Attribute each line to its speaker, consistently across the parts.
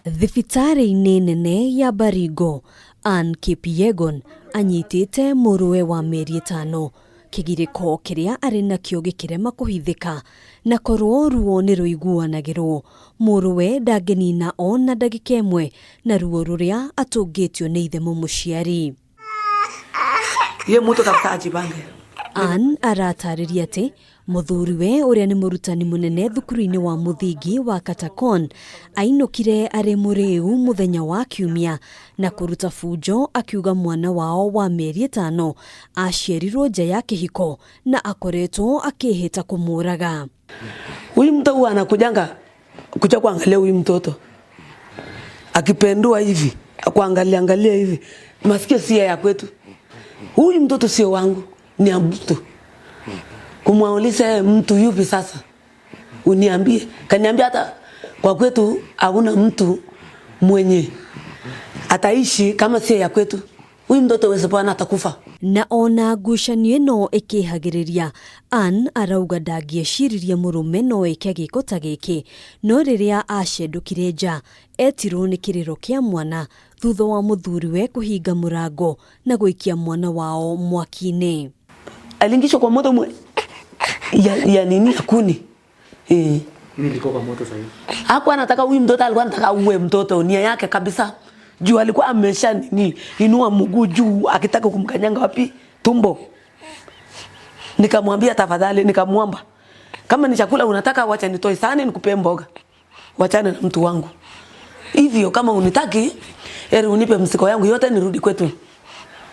Speaker 1: Thibitari-inĩ nene ya Baringo, Anne Kipyegon anyitĩte mũrũwe wa mĩeri 5. Kĩgirĩko kĩrĩa arĩ nakĩo gĩkĩrema kũhithĩka na korwo ruo nĩ rũiguanagĩrwo. Mũrũwe ndangĩnina ona ndagĩka ĩmwe na ruo rũrĩa atũngĩtio nĩ ithe mũciari. Anne aratarĩria atĩ mũthuriwe ũrĩa nĩ mũrutani mũnene thukuru-inĩ wa mũthingi wa Katakon ainũkire arĩ mũrĩu mũthenya wa Kiumia na kũruta bunjo akiuga mwana wao wa mĩeri 5 aciarirwo nja ya kĩhiko na akoretwo akĩhĩta kũmũraga.
Speaker 2: Huyu mtu huwa anakujanga kuja kuangalia huyu mtoto akipendua hivi kuangalia hivi, masikio si ya kwetu. Huyu mtoto sio wangu, ni mtu. Kumwauliza mtu yupi sasa? Uniambie. Kaniambia hata kwa kwetu hakuna mtu mwenye ataishi kama si ya kwetu. Huyu mtoto wezepana atakufa.
Speaker 1: Na ona ngucanio ĩno ĩkĩhagĩrĩria, Anne arauga ndangĩeciririe mũrũme no eke gĩko ta gĩkĩ, no rĩrĩa acendũkire nja etirwo nĩ kĩrĩro kĩa mwana thutha wa mũthuriwe kũhinga mũrango na gũikia mwana wao mwaki-inĩ.
Speaker 2: Aliingishwa kwa moto ya nini ya kuni.
Speaker 3: Nini ilikuwa kwa moto sahihi?
Speaker 2: Hakuwa anataka huyu mtoto, alikuwa anataka uwe mtoto nia yake kabisa. Juu alikuwa amesha inua mguu juu akitaka kumkanyanga wapi? Tumbo. Nikamwambia tafadhali, nikamwomba kama ni chakula unataka wacha nitoe sahani nikupe mboga. Wachana na mtu wangu. Hivyo kama unitaki, heri unipe msiko yangu yote nirudi kwetu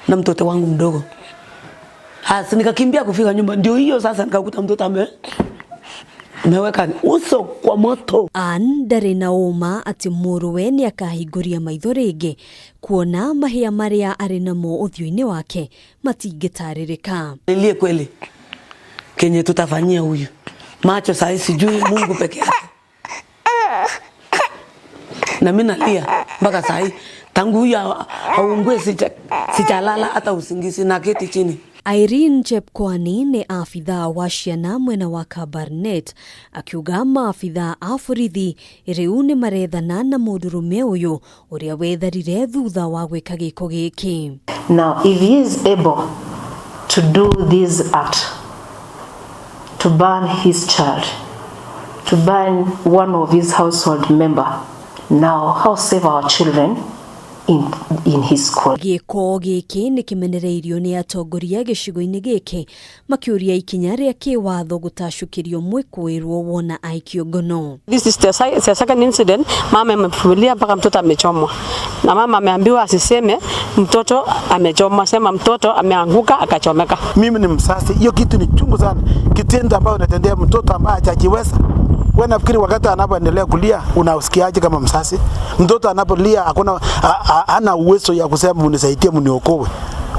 Speaker 2: na mtoto wangu mdogo. Hasa nikakimbia kufika nyumba, ndio hiyo sasa nikakuta mtoto ameweka uso kwa moto.
Speaker 1: Anne ndarĩ na ũma atĩ mũrũwe nĩ akahingũria maitho rĩngĩ kuona mahĩa marĩa arĩ namo ũthiũ-inĩ wake matingĩtarĩrĩka.
Speaker 2: Nilie kweli kenye tutafanyia huyu macho saa sijui Mungu peke yake. Na mimi nalia mpaka saa hii tangu huyu aungue sijalala hata usingizi na keti chini.
Speaker 1: Irene Chepkwani nĩ afithaa wa ciana mwena wa Kabarnet akiuga maafithaa a borithi rĩu nĩ marethana na mũndũrũme ũyũ ũrĩa wetharire thutha wa gwĩka gĩko gĩkĩ.
Speaker 4: Now if he is able to do this act, to burn his child, to burn one of his household member, now how save our children in his court.
Speaker 1: Gĩko gĩkĩ nĩ kĩmenereirio nĩ atongoria gĩcigo-inĩ gĩkĩ makĩũria ikinya rĩa kĩwatho gũtacũkĩrio mwĩkũĩrwo wona aikio ngono.
Speaker 5: This is the second incident. Mama amefumilia mpaka mtoto amechomwa. Na mama ameambiwa asiseme mtoto amechomwa, sema mtoto ameanguka akachomeka.
Speaker 6: Mimi ni msasi. Hiyo kitu ni chungu sana. Kitendo ambayo unatendea mtoto ambaye hajajiweza. Wewe nafikiri wakati anapoendelea kulia unausikiaje kama msasi? Mtoto anapolia hana uwezo ya kusema unisaidie muniokoe.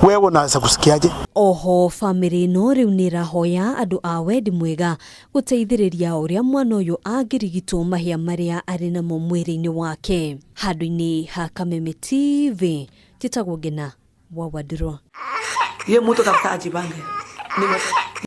Speaker 6: Wewe unaweza kusikiaje?
Speaker 1: Oho family ĩno rĩu nĩ ĩrahoya andũ a wendi mwega gũteithĩrĩria ũrĩa mwana ũyũ angĩrigitwo mahĩa marĩa arĩ namo mwĩrĩ-inĩ wake. Handũ-inĩ ha Kameme TV, Njĩtagwo Ngina wa Waduro.
Speaker 2: Ye mtu kabisa ajibange.